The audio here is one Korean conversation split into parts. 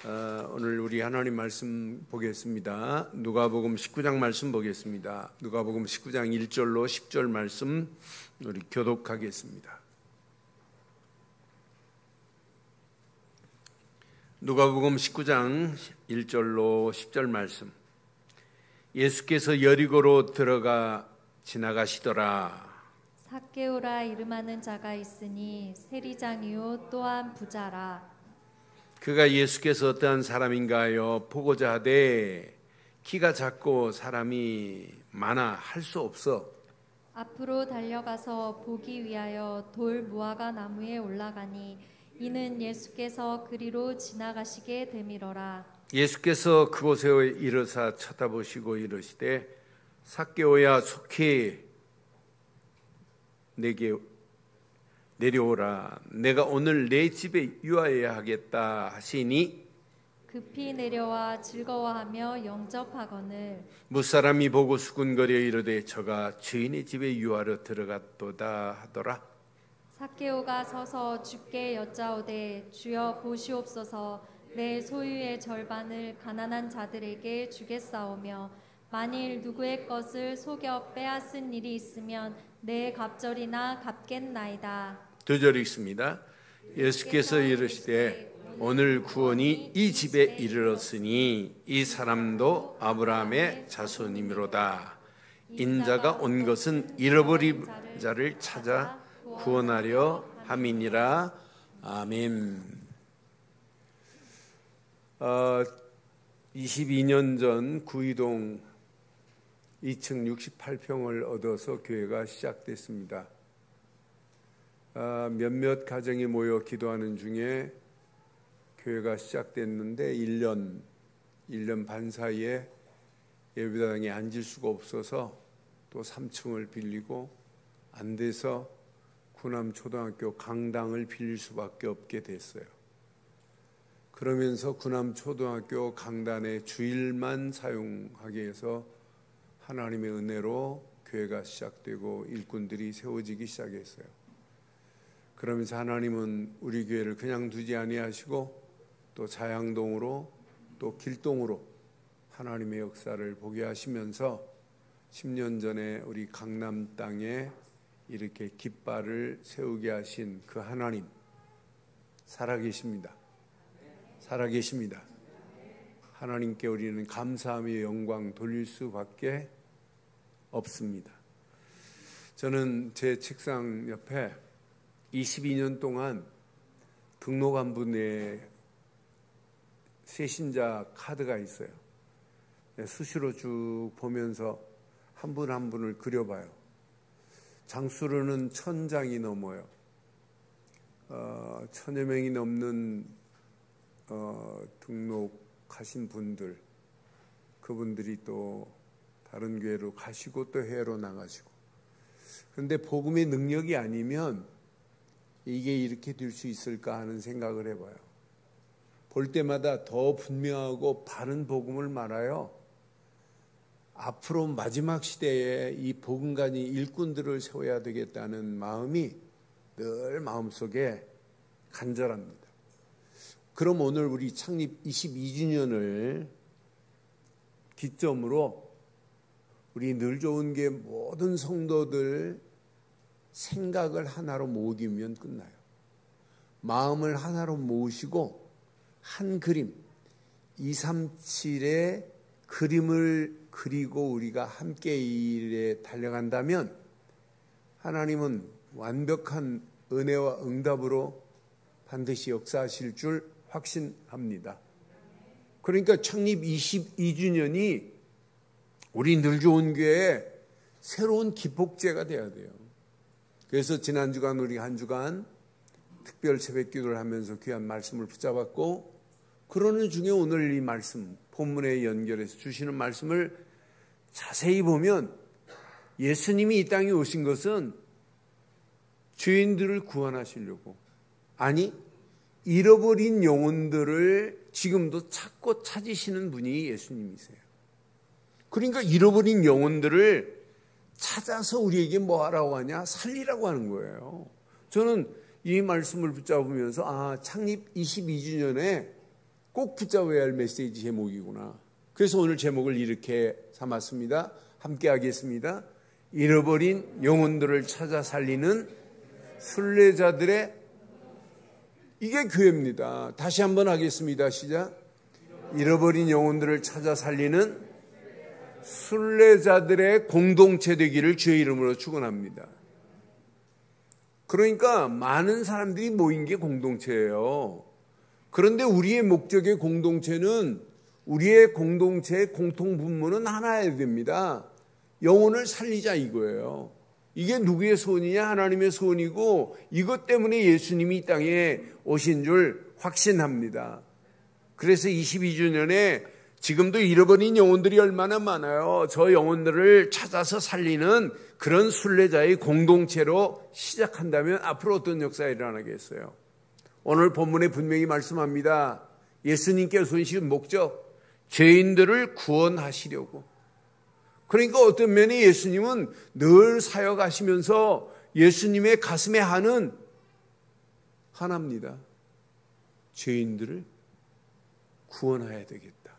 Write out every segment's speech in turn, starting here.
오늘 우리 하나님 말씀 보겠습니다. 누가복음 19장 말씀 보겠습니다. 누가복음 19장 1절로 10절 말씀 우리 교독하겠습니다. 누가복음 19장 1절로 10절 말씀. 예수께서 여리고로 들어가 지나가시더라. 삭개오라 이름하는 자가 있으니 세리장이요 또한 부자라. 그가 예수께서 어떠한 사람인가요? 보고자 하되 키가 작고 사람이 많아 할 수 없어 앞으로 달려가서 보기 위하여 돌 무화과 나무에 올라가니 이는 예수께서 그리로 지나가시게 되밀어라. 예수께서 그곳에 이르사 쳐다보시고 이르시되 삭개오야 속히 내게 내려오라. 내가 오늘 내 집에 유하여야 하겠다 하시니 급히 내려와 즐거워하며 영접하거늘 무사람이 보고 수군거려 이르되 저가 주인의 집에 유하러 들어갔도다 하더라. 삭개오가 서서 주께 여짜오되 주여 보시옵소서 내 소유의 절반을 가난한 자들에게 주겠사오며 만일 누구의 것을 속여 빼앗은 일이 있으면 내 갑절이나 갚겠나이다. 2절 읽습니다. 예수께서 이르시되 오늘 구원이 이 집에 이르렀으니 이 사람도 아브라함의 자손이미로다. 인자가 온 것은 잃어버린 자를 찾아 구원하려 함이니라. 아멘. 22년 전 구이동 2층 68평을 얻어서 교회가 시작됐습니다. 몇몇 가정이 모여 기도하는 중에 교회가 시작됐는데 1년 반 사이에 예배당에 앉을 수가 없어서 또 3층을 빌리고 안 돼서 구남초등학교 강당을 빌릴 수밖에 없게 됐어요. 그러면서 구남초등학교 강단의 주일만 사용하게 해서 하나님의 은혜로 교회가 시작되고 일꾼들이 세워지기 시작했어요. 그러면서 하나님은 우리 교회를 그냥 두지 아니하시고 또 자양동으로 또 길동으로 하나님의 역사를 보게 하시면서 10년 전에 우리 강남 땅에 이렇게 깃발을 세우게 하신 그 하나님 살아계십니다. 살아계십니다. 하나님께 우리는 감사함의 영광 돌릴 수밖에 없습니다. 저는 제 책상 옆에 22년 동안 등록한 분의 세신자 카드가 있어요. 수시로 쭉 보면서 한 분 한 분을 그려봐요. 장수로는 1000장이 넘어요. 1000여 명이 넘는 등록하신 분들, 그분들이 또 다른 교회로 가시고 또 해외로 나가시고. 그런데 복음의 능력이 아니면 이게 이렇게 될 수 있을까 하는 생각을 해봐요. 볼 때마다 더 분명하고 바른 복음을 말하여 앞으로 마지막 시대에 이 복음가니 일꾼들을 세워야 되겠다는 마음이 늘 마음속에 간절합니다. 그럼 오늘 우리 창립 22주년을 기점으로 우리 늘 좋은 게 모든 성도들 생각을 하나로 모으면 끝나요. 마음을 하나로 모으시고 한 그림 237의 그림을 그리고 우리가 함께 이 일에 달려간다면 하나님은 완벽한 은혜와 응답으로 반드시 역사하실 줄 확신합니다. 그러니까 창립 22주년이 우리 늘 좋은 교회의 새로운 기폭제가 돼야 돼요. 그래서 지난 주간 우리 한 주간 특별 새벽 기도를 하면서 귀한 말씀을 붙잡았고, 그러는 중에 오늘 이 말씀 본문에 연결해서 주시는 말씀을 자세히 보면 예수님이 이 땅에 오신 것은 죄인들을 구원하시려고, 아니 잃어버린 영혼들을 지금도 찾고 찾으시는 분이 예수님이세요. 그러니까 잃어버린 영혼들을 찾아서 우리에게 뭐 하라고 하냐? 살리라고 하는 거예요. 저는 이 말씀을 붙잡으면서 창립 22주년에 꼭 붙잡아야 할 메시지 제목이구나. 그래서 오늘 제목을 이렇게 삼았습니다. 함께 하겠습니다. 잃어버린 영혼들을 찾아 살리는 순례자들의, 이게 교회입니다. 다시 한번 하겠습니다. 시작. 잃어버린 영혼들을 찾아 살리는 순례자들의 공동체 되기를 주의 이름으로 축원합니다. 그러니까 많은 사람들이 모인 게 공동체예요. 그런데 우리의 목적의 공동체는, 우리의 공동체의 공통분모는 하나여야 됩니다. 영혼을 살리자 이거예요. 이게 누구의 소원이냐? 하나님의 소원이고, 이것 때문에 예수님이 이 땅에 오신 줄 확신합니다. 그래서 22주년에 지금도 잃어버린 영혼들이 얼마나 많아요. 저 영혼들을 찾아서 살리는 그런 순례자의 공동체로 시작한다면 앞으로 어떤 역사가 일어나겠어요? 오늘 본문에 분명히 말씀합니다. 예수님께서 오신 목적, 죄인들을 구원하시려고. 그러니까 어떤 면에 예수님은 늘 사역하시면서 예수님의 가슴에 한은 하나입니다. 죄인들을 구원해야 되겠다.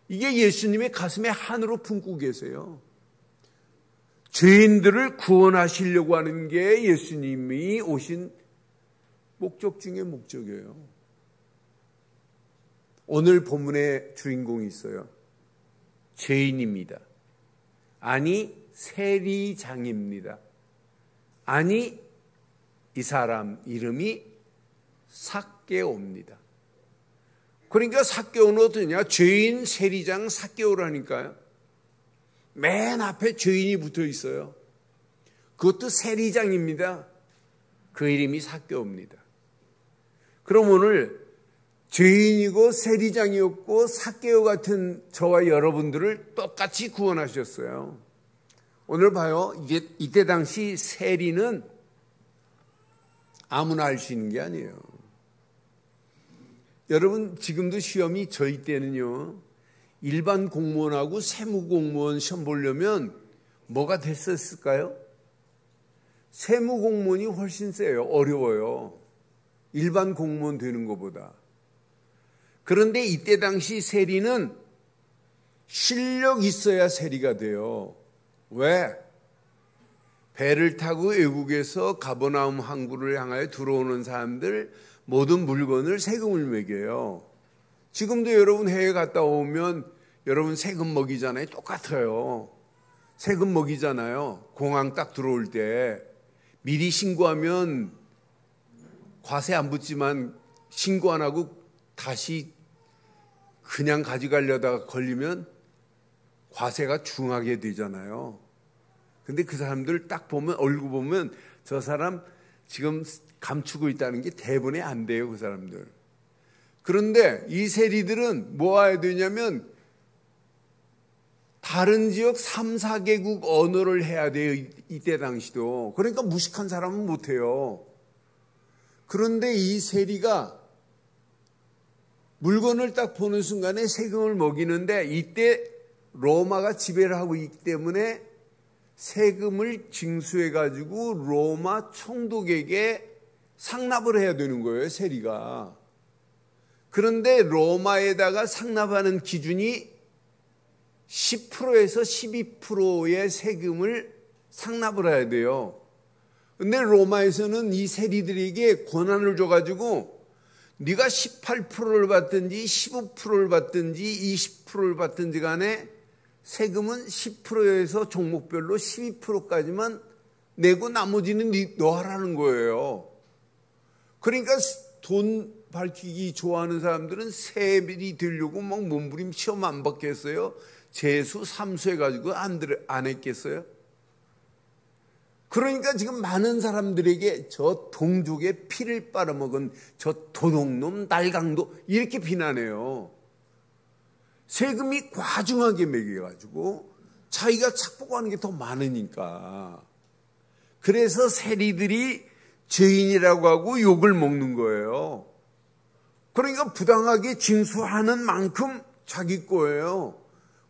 이게 예수님의 가슴에 한으로 품고 계세요. 죄인들을 구원하시려고 하는 게 예수님이 오신 목적 중에 목적이에요. 오늘 본문의 주인공이 있어요. 죄인입니다. 아니, 세리장입니다. 아니, 이 사람 이름이 삭개오입니다. 그러니까 삭개오는 어떠냐? 죄인, 세리장, 삭개오라니까요. 맨 앞에 죄인이 붙어 있어요. 그것도 세리장입니다. 그 이름이 삭개오입니다. 그럼 오늘 죄인이고 세리장이었고 삭개오 같은 저와 여러분들을 똑같이 구원하셨어요. 오늘 봐요. 이때 당시 세리는 아무나 할 수 있는 게 아니에요. 여러분, 지금도 시험이 저희 때는요, 일반 공무원하고 세무공무원 시험 보려면 뭐가 됐었을까요? 세무공무원이 훨씬 세요. 어려워요. 일반 공무원 되는 것보다. 그런데 이때 당시 세리는 실력 있어야 세리가 돼요. 왜? 배를 타고 외국에서 가버나움 항구를 향하여 들어오는 사람들 모든 물건을 세금을 매겨요. 지금도 여러분 해외 갔다 오면 여러분 세금 먹이잖아요. 똑같아요. 세금 먹이잖아요. 공항 딱 들어올 때 미리 신고하면 과세 안 붙지만 신고 안 하고 다시 그냥 가져가려다가 걸리면 과세가 중하게 되잖아요. 근데 그 사람들 딱 보면, 얼굴 보면 저 사람 지금 감추고 있다는 게 대본에 안 돼요, 그 사람들. 그런데 이 세리들은 뭐 해야 되냐면 다른 지역 3, 4개국 언어를 해야 돼요, 이때 당시도. 그러니까 무식한 사람은 못해요. 그런데 이 세리가 물건을 딱 보는 순간에 세금을 먹이는데, 이때 로마가 지배를 하고 있기 때문에 세금을 징수해가지고 로마 총독에게 상납을 해야 되는 거예요, 세리가. 그런데 로마에다가 상납하는 기준이 10%에서 12%의 세금을 상납을 해야 돼요. 근데 로마에서는 이 세리들에게 권한을 줘가지고 네가 18%를 받든지 15%를 받든지 20%를 받든지 간에 세금은 10%에서 종목별로 12%까지만 내고 나머지는 너 하라는 거예요. 그러니까 돈 밝히기 좋아하는 사람들은 세밀이 되려고 막 몸부림 시험 안 받겠어요? 재수, 삼수 해가지고 안 했겠어요? 그러니까 지금 많은 사람들에게 저 동족의 피를 빨아먹은 저 도둑놈, 날강도 이렇게 비난해요. 세금이 과중하게 매겨가지고 자기가 착복하는 게 더 많으니까. 그래서 세리들이 죄인이라고 하고 욕을 먹는 거예요. 그러니까 부당하게 징수하는 만큼 자기 거예요.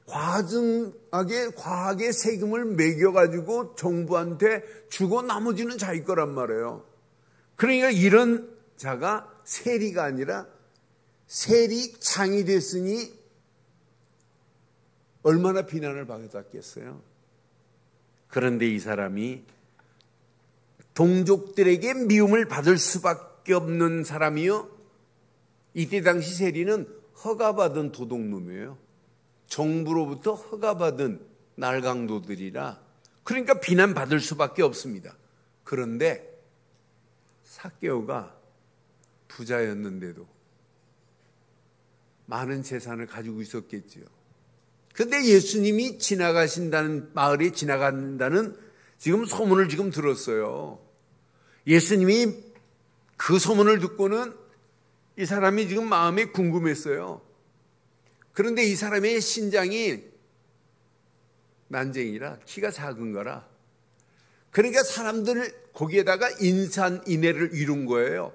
과하게 세금을 매겨가지고 정부한테 주고 나머지는 자기 거란 말이에요. 그러니까 이런 자가 세리가 아니라 셀이 장이 됐으니 얼마나 비난을 받았겠어요. 그런데 이 사람이 동족들에게 미움을 받을 수밖에 없는 사람이요. 이때 당시 세리는 허가받은 도둑놈이에요. 정부로부터 허가받은 날강도들이라 그러니까 비난받을 수밖에 없습니다. 그런데 삭개오가 부자였는데도 많은 재산을 가지고 있었겠지요. 그런데 예수님이 지나가신다는, 마을에 지나간다는 지금 소문을 지금 들었어요. 예수님이 그 소문을 듣고는 이 사람이 지금 마음에 궁금했어요. 그런데 이 사람의 신장이 난쟁이라 키가 작은 거라 그러니까 사람들 거기에다가 인산인해를 이룬 거예요.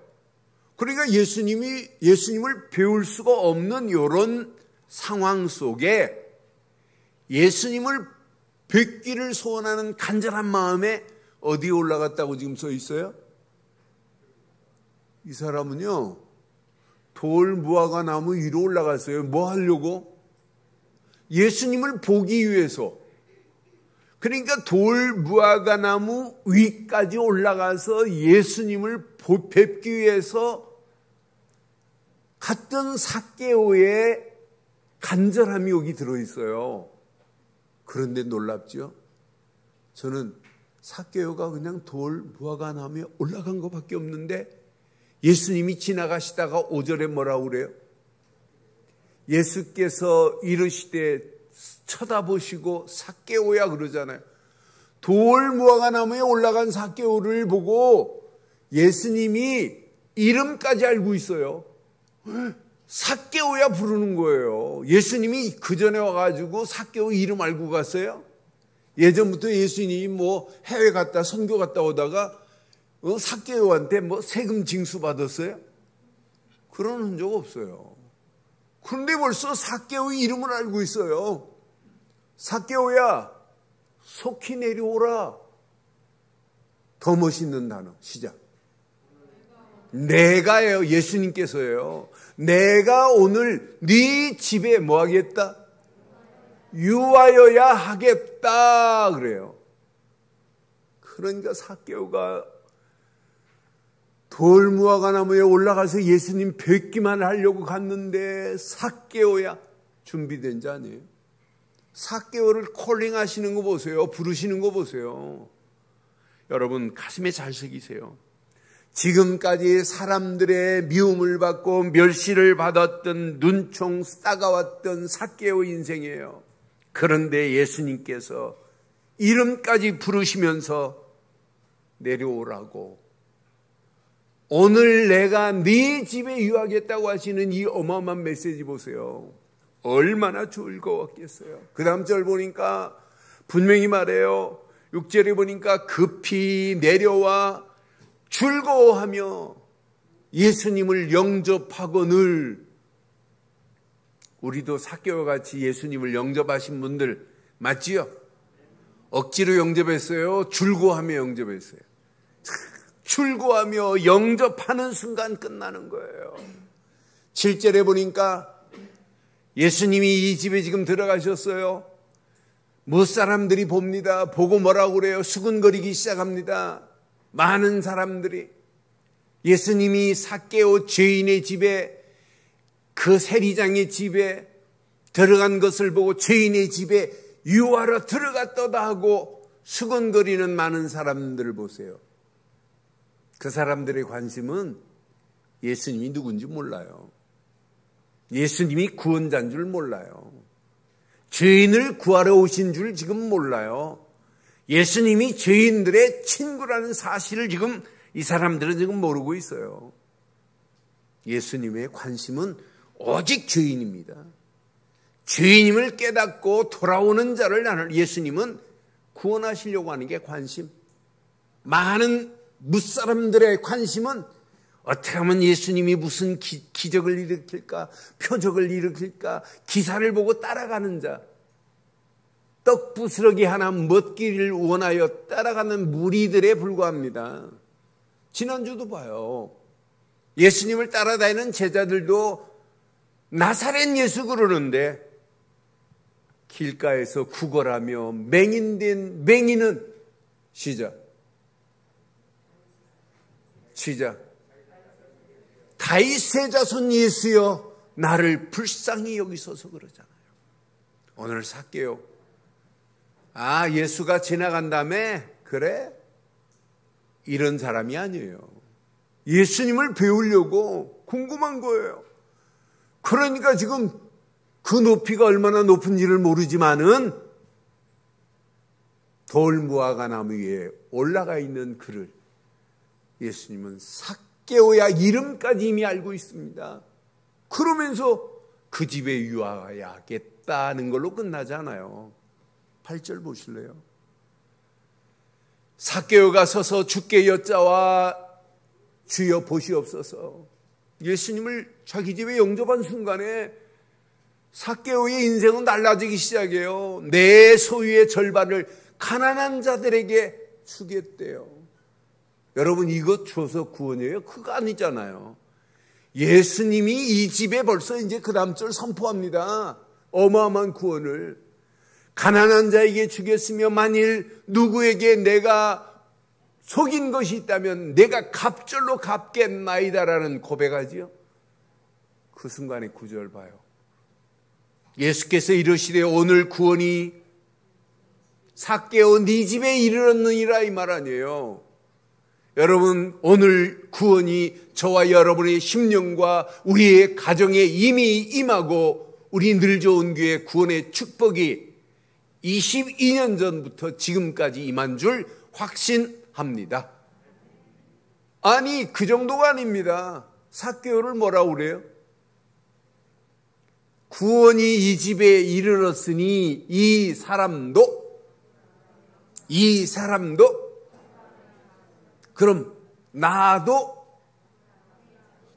그러니까 예수님을 배울 수가 없는 이런 상황 속에 예수님을 뵙기를 소원하는 간절한 마음에 어디에 올라갔다고 지금 써 있어요? 이 사람은요, 돌 무화과 나무 위로 올라갔어요. 뭐 하려고? 예수님을 보기 위해서. 그러니까 돌 무화과 나무 위까지 올라가서 예수님을 뵙기 위해서 갔던 삭개오의 간절함이 여기 들어있어요. 그런데 놀랍죠? 저는 삭개오가 그냥 돌 무화과 나무에 올라간 것밖에 없는데 예수님이 지나가시다가 5절에 뭐라고 그래요? 예수께서 이르시되 쳐다보시고 삭개오야 그러잖아요. 돌 무화과 나무에 올라간 삭개오를 보고 예수님이 이름까지 알고 있어요. 삭개오야 부르는 거예요. 예수님이 그 전에 와가지고 삭개오 이름 알고 갔어요? 예전부터 예수님이 뭐 해외 갔다 선교 갔다 오다가 삭개오한테 뭐 세금 징수 받았어요? 그런 흔적 없어요. 그런데 벌써 삭개오의 이름을 알고 있어요. 삭개오야, 속히 내려오라. 더 멋있는 단어, 시작. 내가예요. 예수님께서요. 내가 오늘 네 집에 뭐 하겠다? 유하여야 하겠다. 그래요. 그러니까 삭개오가 돌무화과 나무에 올라가서 예수님 뵙기만 하려고 갔는데 삭개오야 준비된 자 아니에요? 삭개오를 콜링하시는 거 보세요. 부르시는 거 보세요. 여러분 가슴에 잘 새기세요. 지금까지 사람들의 미움을 받고 멸시를 받았던 눈총 싸가왔던 삭개오 인생이에요. 그런데 예수님께서 이름까지 부르시면서 내려오라고 오늘 내가 네 집에 유하겠다고 하시는 이 어마어마한 메시지 보세요. 얼마나 즐거웠겠어요. 그 다음 절 보니까 분명히 말해요. 6절에 보니까 급히 내려와 즐거워하며 예수님을 영접하거늘. 우리도 삭개오와 같이 예수님을 영접하신 분들 맞지요? 억지로 영접했어요? 즐거워하며 영접했어요? 즐거워하며 영접하는 순간 끝나는 거예요. 7절에 보니까 예수님이 이 집에 지금 들어가셨어요. 못 사람들이 봅니다. 보고 뭐라고 그래요? 수근거리기 시작합니다. 많은 사람들이 예수님이 삭개오 죄인의 집에 그 세리장의 집에 들어간 것을 보고 죄인의 집에 유하러 들어갔다다 하고 수근거리는 많은 사람들을 보세요. 그 사람들의 관심은 예수님이 누군지 몰라요. 예수님이 구원자인 줄 몰라요. 죄인을 구하러 오신 줄 지금 몰라요. 예수님이 죄인들의 친구라는 사실을 지금 이 사람들은 지금 모르고 있어요. 예수님의 관심은 오직 죄인입니다. 죄인임을 깨닫고 돌아오는 자를 나눌 예수님은 구원하시려고 하는 게 관심. 많은 무사람들의 관심은 어떻게 하면 예수님이 무슨 기적을 일으킬까, 표적을 일으킬까, 기사를 보고 따라가는 자, 떡부스러기 하나 먹기를 원하여 따라가는 무리들에 불과합니다. 지난주도 봐요. 예수님을 따라다니는 제자들도 나사렛 예수 그러는데 길가에서 구걸하며 맹인된 맹인은 시작 다윗의 자손 예수여 나를 불쌍히 여기소서 그러잖아요. 오늘 삭개오 예수가 지나간 다음에 그래? 이런 사람이 아니에요. 예수님을 배우려고 궁금한 거예요. 그러니까 지금 그 높이가 얼마나 높은지를 모르지만은 돌무화과 나무 위에 올라가 있는 그를 예수님은 삭개오야 이름까지 이미 알고 있습니다. 그러면서 그 집에 유하야겠다는 걸로 끝나지 않아요. 8절 보실래요? 삭개오가 서서 주께 여짜와 주여 보시옵소서. 예수님을 자기 집에 영접한 순간에 삭개오의 인생은 달라지기 시작해요. 내 소유의 절반을 가난한 자들에게 주겠대요. 여러분 이것 줘서 구원이에요? 그거 아니잖아요. 예수님이 이 집에 벌써 이제 그 다음 절 선포합니다. 어마어마한 구원을. 가난한 자에게 주겠으며 만일 누구에게 내가 속인 것이 있다면 내가 갑절로 갚겠나이다라는 고백하지요. 그 순간에 9절 봐요. 예수께서 이르시되 오늘 구원이 삭개오 네 집에 이르렀느니라 이 말 아니에요. 여러분 오늘 구원이 저와 여러분의 심령과 우리의 가정에 이미 임하고 우리 늘 좋은 교회 구원의 축복이 22년 전부터 지금까지 임한 줄 확신합니다. 아니 그 정도가 아닙니다. 삭개오를 뭐라고 그래요? 구원이 이 집에 이르렀으니 이 사람도 그럼 나도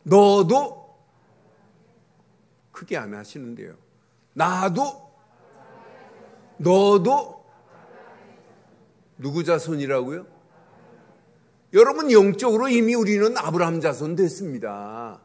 너도 크게 안 하시는데요. 나도 너도 누구 자손이라고요? 여러분 영적으로 이미 우리는 아브라함 자손 됐습니다.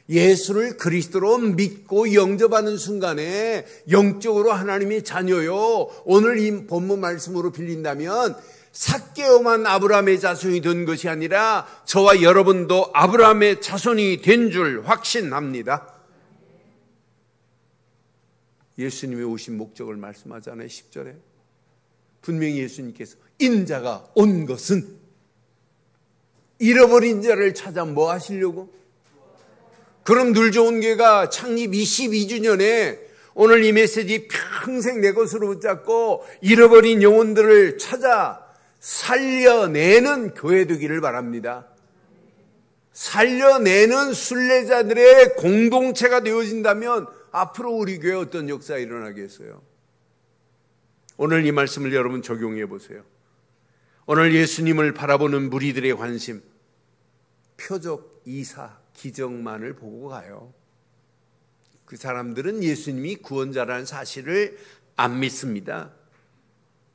예수를 그리스도로 믿고 영접하는 순간에 영적으로 하나님의 자녀요. 오늘 이 본문 말씀으로 빌린다면 삭개오만 아브라함의 자손이 된 것이 아니라 저와 여러분도 아브라함의 자손이 된 줄 확신합니다. 예수님이 오신 목적을 말씀하잖아요. 10절에 분명히 예수님께서 인자가 온 것은 잃어버린 자를 찾아 뭐 하시려고? 그럼 늘 좋은 교회가 창립 22주년에 오늘 이 메시지 평생 내 것으로 붙잡고 잃어버린 영혼들을 찾아 살려내는 교회 되기를 바랍니다. 살려내는 순례자들의 공동체가 되어진다면 앞으로 우리 교회에 어떤 역사가 일어나겠어요? 오늘 이 말씀을 여러분 적용해 보세요. 오늘 예수님을 바라보는 무리들의 관심, 표적, 이사, 기적만을 보고 가요. 그 사람들은 예수님이 구원자라는 사실을 안 믿습니다.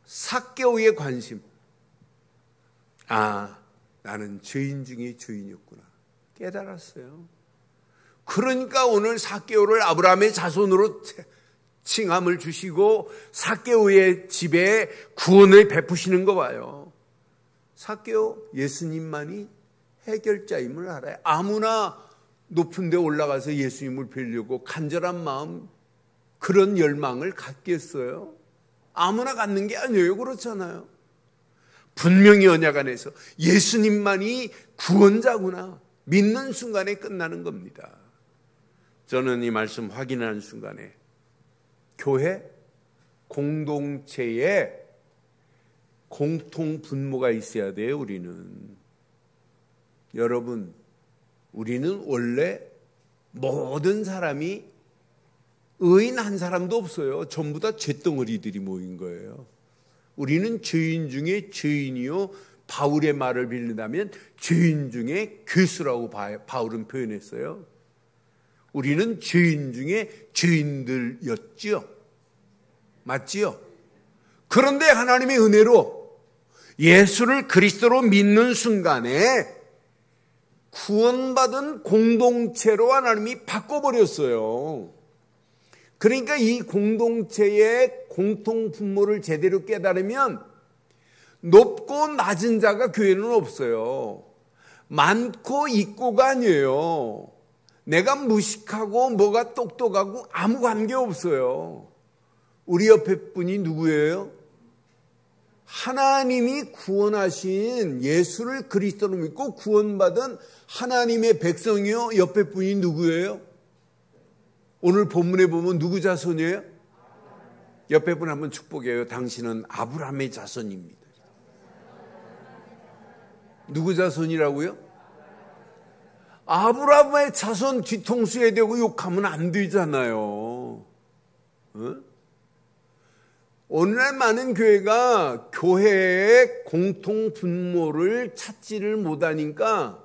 삭개오의 관심, 나는 죄인 중에 죄인이었구나 깨달았어요. 그러니까 오늘 삭개오를 아브라함의 자손으로 칭함을 주시고 삭개오의 집에 구원을 베푸시는 거 봐요. 삭개오 예수님만이 해결자임을 알아요. 아무나 높은 데 올라가서 예수님을 뵈려고 간절한 마음 그런 열망을 갖겠어요? 아무나 갖는 게 아니에요. 그렇잖아요. 분명히 언약 안에서 예수님만이 구원자구나 믿는 순간에 끝나는 겁니다. 저는 이 말씀 확인하는 순간에 교회 공동체에 공통 분모가 있어야 돼요. 우리는 여러분 우리는 원래 모든 사람이 의인 한 사람도 없어요. 전부 다 잿덩어리들이 모인 거예요. 우리는 죄인 중에 죄인이요 바울의 말을 빌린다면 죄인 중에 괴수라고 바울은 표현했어요. 우리는 죄인 중에 죄인들이었지요. 맞지요? 그런데 하나님의 은혜로 예수를 그리스도로 믿는 순간에 구원받은 공동체로 하나님이 바꿔버렸어요. 그러니까 이 공동체의 공통 분모를 제대로 깨달으면 높고 낮은 자가 교회는 없어요. 많고 있고가 아니에요. 내가 무식하고 뭐가 똑똑하고 아무 관계 없어요. 우리 옆에 분이 누구예요? 하나님이 구원하신 예수를 그리스도로 믿고 구원받은 하나님의 백성이요. 옆에 분이 누구예요? 오늘 본문에 보면 누구 자손이에요? 옆에 분 한번 축복해요. 당신은 아브라함의 자손입니다. 누구 자손이라고요? 아브라함의 자손 뒤통수에 대고 욕하면 안 되잖아요. 어? 오늘날 많은 교회가 교회의 공통 분모를 찾지를 못하니까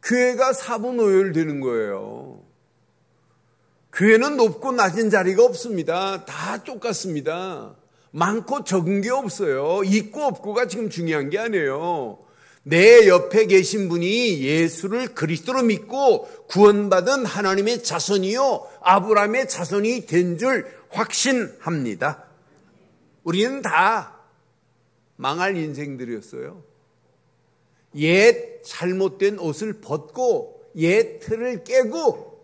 교회가 사분오열되는 거예요. 교회는 높고 낮은 자리가 없습니다. 다 똑같습니다. 많고 적은 게 없어요. 있고 없고가 지금 중요한 게 아니에요. 내 옆에 계신 분이 예수를 그리스도로 믿고 구원받은 하나님의 자손이요 아브라함의 자손이 된 줄 확신합니다. 우리는 다 망할 인생들이었어요. 옛 잘못된 옷을 벗고 옛 틀을 깨고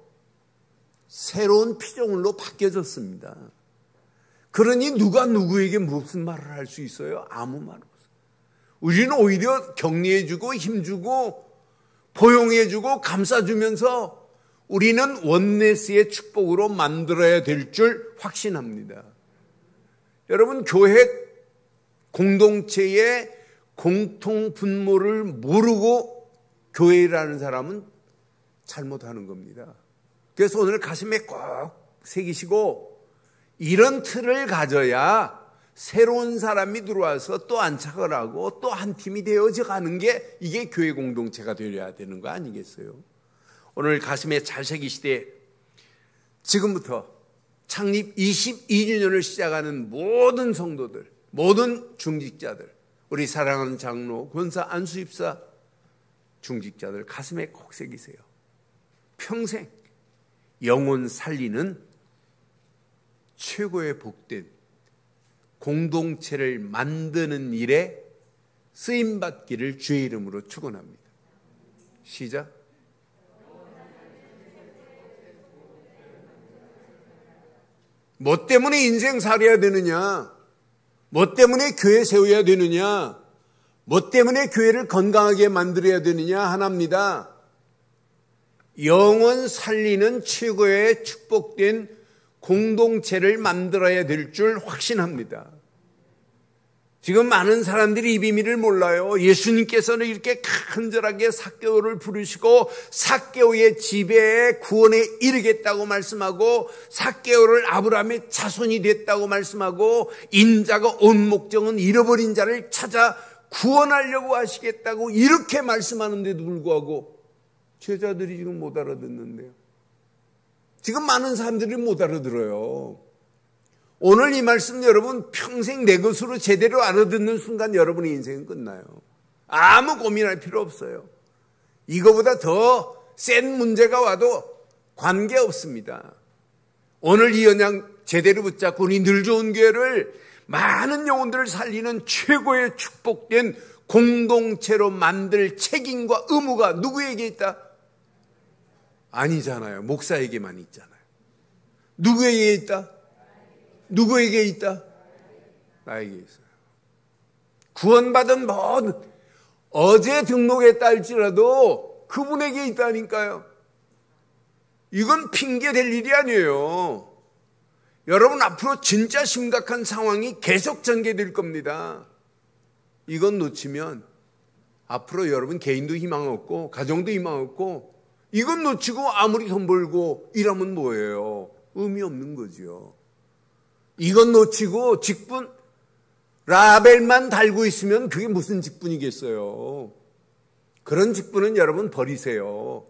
새로운 피조물로 바뀌어졌습니다. 그러니 누가 누구에게 무슨 말을 할 수 있어요? 아무 말 없어요. 우리는 오히려 격려해주고 힘주고 포용해주고 감싸주면서 우리는 원네스의 축복으로 만들어야 될 줄 확신합니다. 여러분, 교회 공동체의 공통 분모를 모르고 교회라는 사람은 잘못하는 겁니다. 그래서 오늘 가슴에 꼭 새기시고 이런 틀을 가져야 새로운 사람이 들어와서 또 안착을 하고 또 한 팀이 되어져 가는 게 이게 교회 공동체가 되어야 되는 거 아니겠어요? 오늘 가슴에 잘 새기시되 지금부터 창립 22주년을 시작하는 모든 성도들, 모든 중직자들, 우리 사랑하는 장로, 권사, 안수입사 중직자들 가슴에 꼭 새기세요. 평생 영혼 살리는 최고의 복된 공동체를 만드는 일에 쓰임받기를 주의 이름으로 축원합니다. 시작. 뭐 때문에 인생 살아야 되느냐? 뭐 때문에 교회 세워야 되느냐? 뭐 때문에 교회를 건강하게 만들어야 되느냐? 하나입니다. 영원 살리는 최고의 축복된 공동체를 만들어야 될 줄 확신합니다. 지금 많은 사람들이 이 비밀을 몰라요. 예수님께서는 이렇게 간절하게 삭개오를 부르시고 삭개오의 지배에 구원에 이르겠다고 말씀하고 삭개오를 아브라함의 자손이 됐다고 말씀하고 인자가 온 목적은 잃어버린 자를 찾아 구원하려고 하시겠다고 이렇게 말씀하는데도 불구하고 제자들이 지금 못 알아듣는데요. 지금 많은 사람들이 못 알아들어요. 오늘 이 말씀 여러분 평생 내 것으로 제대로 알아듣는 순간 여러분의 인생은 끝나요. 아무 고민할 필요 없어요. 이거보다 더 센 문제가 와도 관계없습니다. 오늘 이 언양 제대로 붙잡고 우리 늘 좋은 교회를 많은 영혼들을 살리는 최고의 축복된 공동체로 만들 책임과 의무가 누구에게 있다? 아니잖아요. 목사에게만 있잖아요. 누구에게 있다? 누구에게 있다? 나에게 있어요. 구원받은 모든 어제 등록했다 할지라도 그분에게 있다니까요. 이건 핑계 될 일이 아니에요. 여러분 앞으로 진짜 심각한 상황이 계속 전개될 겁니다. 이건 놓치면 앞으로 여러분 개인도 희망 없고 가정도 희망 없고 이건 놓치고 아무리 돈 벌고 일하면 뭐예요? 의미 없는 거죠. 이건 놓치고 직분 라벨만 달고 있으면 그게 무슨 직분이겠어요? 그런 직분은 여러분 버리세요.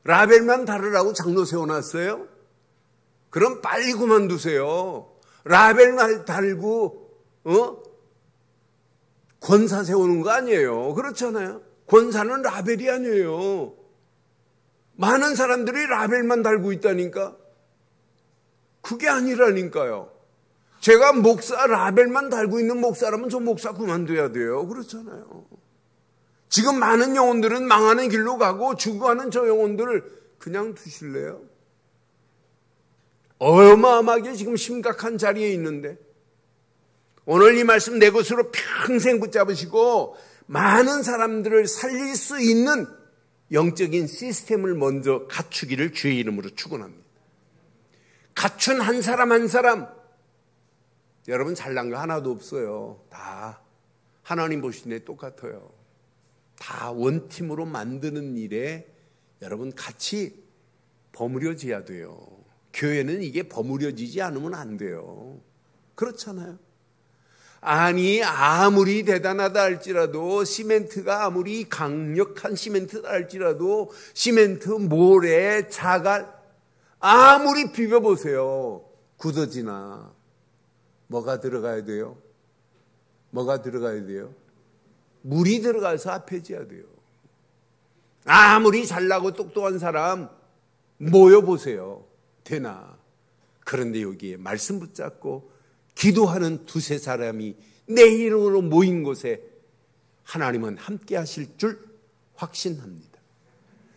라벨만 달으라고 장로 세워놨어요? 그럼 빨리 그만두세요. 라벨만 달고 권사 세우는 거 아니에요. 그렇잖아요. 권사는 라벨이 아니에요. 많은 사람들이 라벨만 달고 있다니까. 그게 아니라니까요. 제가 목사 라벨만 달고 있는 목사라면 저 목사 그만둬야 돼요. 그렇잖아요. 지금 많은 영혼들은 망하는 길로 가고 죽어가는 저 영혼들을 그냥 두실래요? 어마어마하게 지금 심각한 자리에 있는데 오늘 이 말씀 내 것으로 평생 붙잡으시고 많은 사람들을 살릴 수 있는 영적인 시스템을 먼저 갖추기를 주의 이름으로 축원합니다. 갖춘 한 사람 한 사람, 여러분 잘난 거 하나도 없어요. 다 하나님 보시는 데 똑같아요. 다 원팀으로 만드는 일에 여러분 같이 버무려져야 돼요. 교회는 이게 버무려지지 않으면 안 돼요. 그렇잖아요. 아니 아무리 대단하다 할지라도 시멘트가 아무리 강력한 시멘트다 할지라도 시멘트, 모래, 자갈 아무리 비벼보세요. 굳어지나. 뭐가 들어가야 돼요? 뭐가 들어가야 돼요? 물이 들어가서 합해져야 돼요. 아무리 잘나고 똑똑한 사람 모여보세요. 되나? 그런데 여기에 말씀 붙잡고 기도하는 두세 사람이 내 이름으로 모인 곳에 하나님은 함께 하실 줄 확신합니다.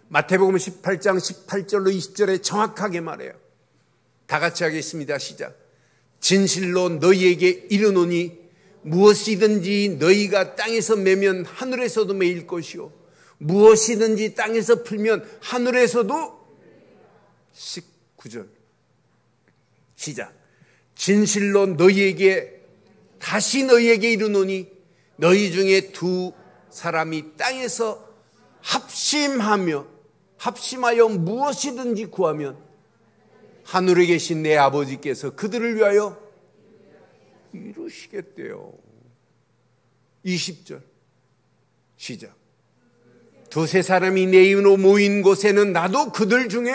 마태복음 18장 18절로 20절에 정확하게 말해요. 다 같이 하겠습니다. 시작. 진실로 너희에게 이르노니 무엇이든지 너희가 땅에서 매면 하늘에서도 매일 것이요 무엇이든지 땅에서 풀면 하늘에서도 19절 시작. 진실로 너희에게 다시 너희에게 이르노니 너희 중에 두 사람이 땅에서 합심하여 무엇이든지 구하면 하늘에 계신 내 아버지께서 그들을 위하여 이루시겠대요. 20절 시작. 두세 사람이 내 이름으로 모인 곳에는 나도 그들 중에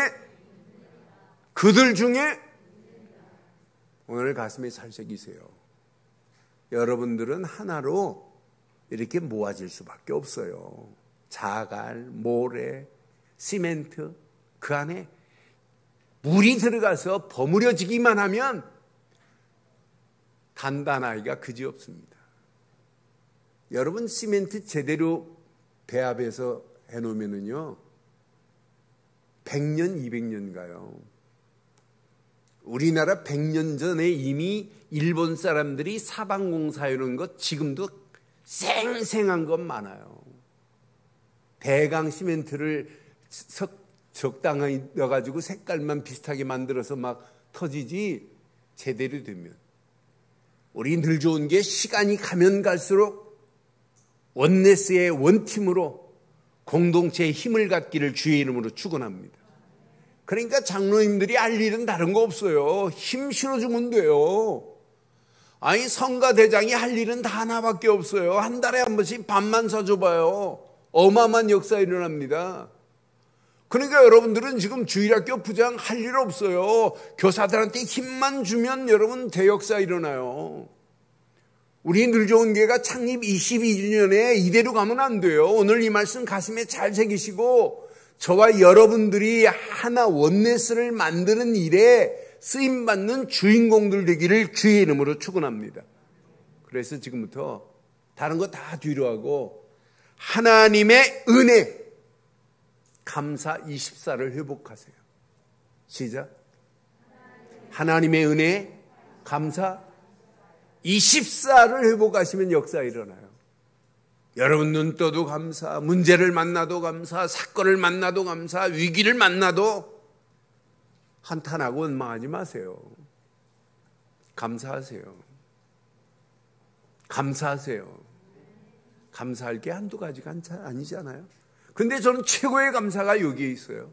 오늘 가슴에 살색이세요. 여러분들은 하나로 이렇게 모아질 수밖에 없어요. 자갈, 모래, 시멘트 그 안에 물이 들어가서 버무려지기만 하면 단단하기가 그지없습니다. 여러분 시멘트 제대로 배합해서 해놓으면요 100년, 200년 가요. 우리나라 100년 전에 이미 일본 사람들이 사방공사해놓은 것 지금도 생생한 것 많아요. 대강 시멘트를 적당히 넣어가지고 색깔만 비슷하게 만들어서 막 터지지 제대로 되면 우리 늘 좋은 게 시간이 가면 갈수록 원네스의 원팀으로 공동체의 힘을 갖기를 주의 이름으로 축원합니다. 그러니까 장로님들이 할 일은 다른 거 없어요. 힘 실어주면 돼요. 아니 성가대장이 할 일은 다 하나밖에 없어요. 한 달에 한 번씩 밥만 사줘봐요. 어마어마한 역사 일어납니다. 그러니까 여러분들은 지금 주일학교 부장 할 일 없어요. 교사들한테 힘만 주면 여러분 대역사 일어나요. 우리 늘 좋은 교회가 창립 22주년에 이대로 가면 안 돼요. 오늘 이 말씀 가슴에 잘 새기시고 저와 여러분들이 하나 원네스를 만드는 일에 쓰임받는 주인공들 되기를 주의 이름으로 축원합니다. 그래서 지금부터 다른 거 다 뒤로 하고 하나님의 은혜 감사 24를 회복하세요. 시작. 하나님의 은혜 감사 24를 회복하시면 역사 일어나요. 여러분 눈 떠도 감사, 문제를 만나도 감사, 사건을 만나도 감사, 위기를 만나도 한탄하고 원망하지 마세요. 감사하세요. 감사하세요. 감사할 게 한두 가지가 아니잖아요. 근데 저는 최고의 감사가 여기에 있어요.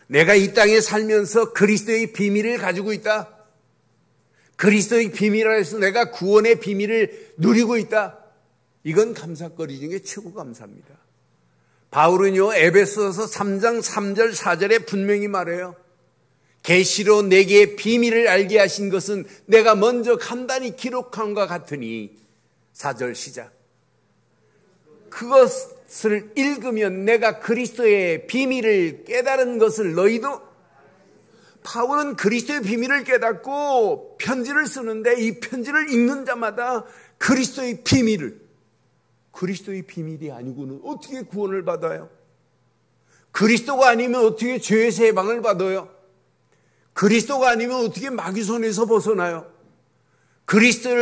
내가 이 땅에 살면서 그리스도의 비밀을 가지고 있다. 그리스도의 비밀을 해서 내가 구원의 비밀을 누리고 있다. 이건 감사거리 중에 최고 감사입니다. 바울은요 에베소서 3장 3절 4절에 분명히 말해요. 계시로 내게 비밀을 알게 하신 것은 내가 먼저 간단히 기록한 것 같으니 4절 시작. 그것을 읽으면 내가 그리스도의 비밀을 깨달은 것을 너희도. 바울은 그리스도의 비밀을 깨닫고 편지를 쓰는데 이 편지를 읽는 자마다 그리스도의 비밀이 아니고는 어떻게 구원을 받아요? 그리스도가 아니면 어떻게 죄에서 해방을 받아요? 그리스도가 아니면 어떻게 마귀 손에서 벗어나요?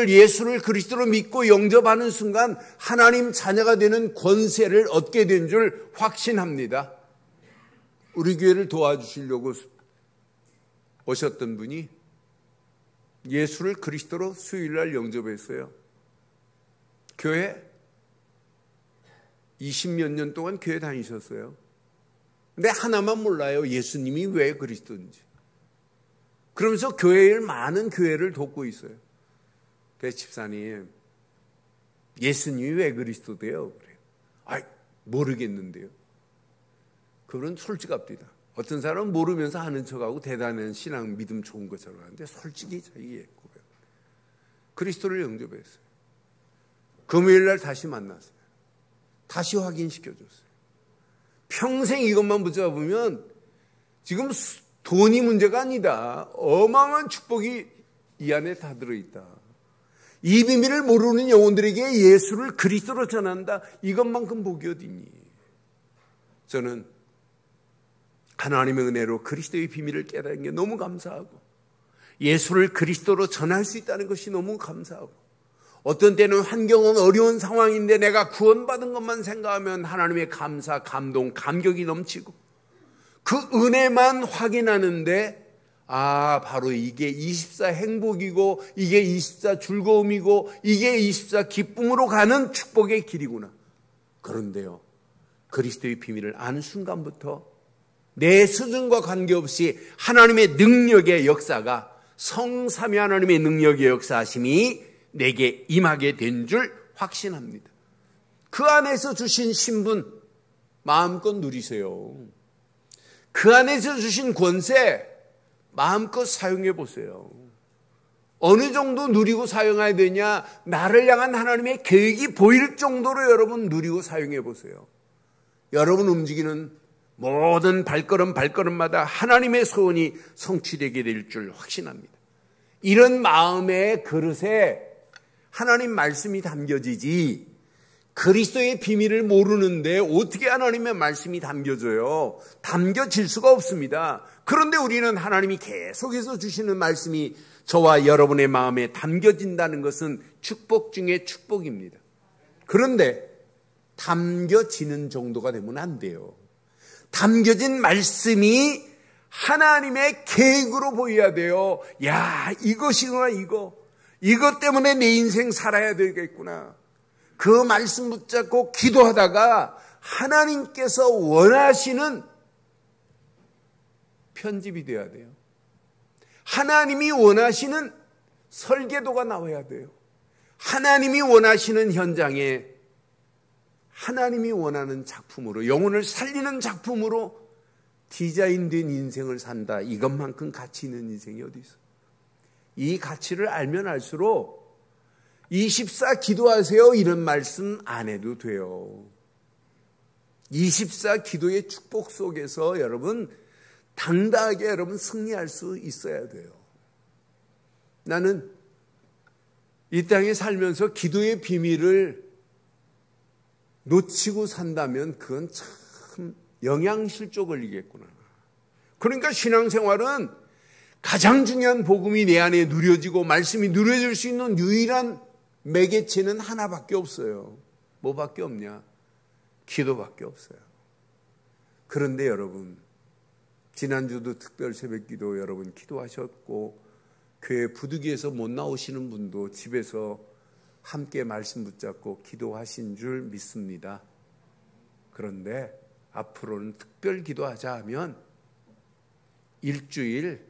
예수를 그리스도로 믿고 영접하는 순간 하나님 자녀가 되는 권세를 얻게 된 줄 확신합니다. 우리 교회를 도와주시려고 오셨던 분이 예수를 그리스도로 수요일날 영접했어요. 교회 20몇 년 동안 교회 다니셨어요. 근데 하나만 몰라요. 예수님이 왜 그리스도인지. 그러면서 많은 교회를 돕고 있어요. 그래서 집사님, 예수님이 왜 그리스도돼요? 그래요. 모르겠는데요. 그건 솔직합니다. 어떤 사람은 모르면서 하는 척하고 대단한 신앙 믿음 좋은 것처럼 하는데 솔직히 자기의 고백. 그리스도를 영접했어요. 금요일날 다시 만났어요. 다시 확인시켜줬어요. 평생 이것만 붙잡으면 지금 돈이 문제가 아니다. 어마어마한 축복이 이 안에 다 들어있다. 이 비밀을 모르는 영혼들에게 예수를 그리스도로 전한다. 이것만큼 복이 어디니? 저는 하나님의 은혜로 그리스도의 비밀을 깨달은 게 너무 감사하고 예수를 그리스도로 전할 수 있다는 것이 너무 감사하고 어떤 때는 환경은 어려운 상황인데 내가 구원받은 것만 생각하면 하나님의 감사, 감동, 감격이 넘치고 그 은혜만 확인하는데 바로 이게 24 행복이고 이게 24 즐거움이고 이게 24 기쁨으로 가는 축복의 길이구나. 그런데요, 그리스도의 비밀을 아는 순간부터 내 수준과 관계없이 하나님의 능력의 역사가 성삼위 하나님의 능력의 역사하심이 내게 임하게 된 줄 확신합니다. 그 안에서 주신 신분 마음껏 누리세요. 그 안에서 주신 권세 마음껏 사용해 보세요. 어느 정도 누리고 사용해야 되냐? 나를 향한 하나님의 계획이 보일 정도로 여러분 누리고 사용해 보세요. 여러분 움직이는 모든 발걸음마다 하나님의 소원이 성취되게 될 줄 확신합니다. 이런 마음의 그릇에 하나님 말씀이 담겨지지 그리스도의 비밀을 모르는데 어떻게 하나님의 말씀이 담겨져요? 담겨질 수가 없습니다. 그런데 우리는 하나님이 계속해서 주시는 말씀이 저와 여러분의 마음에 담겨진다는 것은 축복 중에 축복입니다. 그런데 담겨지는 정도가 되면 안 돼요. 담겨진 말씀이 하나님의 계획으로 보여야 돼요. 이것이구나, 이것 때문에 내 인생 살아야 되겠구나. 그 말씀 붙잡고 기도하다가 하나님께서 원하시는 편집이 되어야 돼요. 하나님이 원하시는 설계도가 나와야 돼요. 하나님이 원하시는 현장에 하나님이 원하는 작품으로, 영혼을 살리는 작품으로 디자인된 인생을 산다. 이것만큼 가치 있는 인생이 어디 있어? 이 가치를 알면 알수록 24 기도하세요 이런 말씀 안 해도 돼요. 24 기도의 축복 속에서 여러분 당당하게 여러분 승리할 수 있어야 돼요. 나는 이 땅에 살면서 기도의 비밀을 놓치고 산다면 그건 참 영양실조 걸리겠구나. 그러니까 신앙생활은 가장 중요한 복음이 내 안에 누려지고 말씀이 누려질 수 있는 유일한 매개체는 하나밖에 없어요. 뭐밖에 없냐? 기도밖에 없어요. 그런데 여러분, 지난주도 특별 새벽기도 여러분 기도하셨고 교회 부득이해서 못 나오시는 분도 집에서 함께 말씀 붙잡고 기도하신 줄 믿습니다. 그런데 앞으로는 특별 기도하자 하면 일주일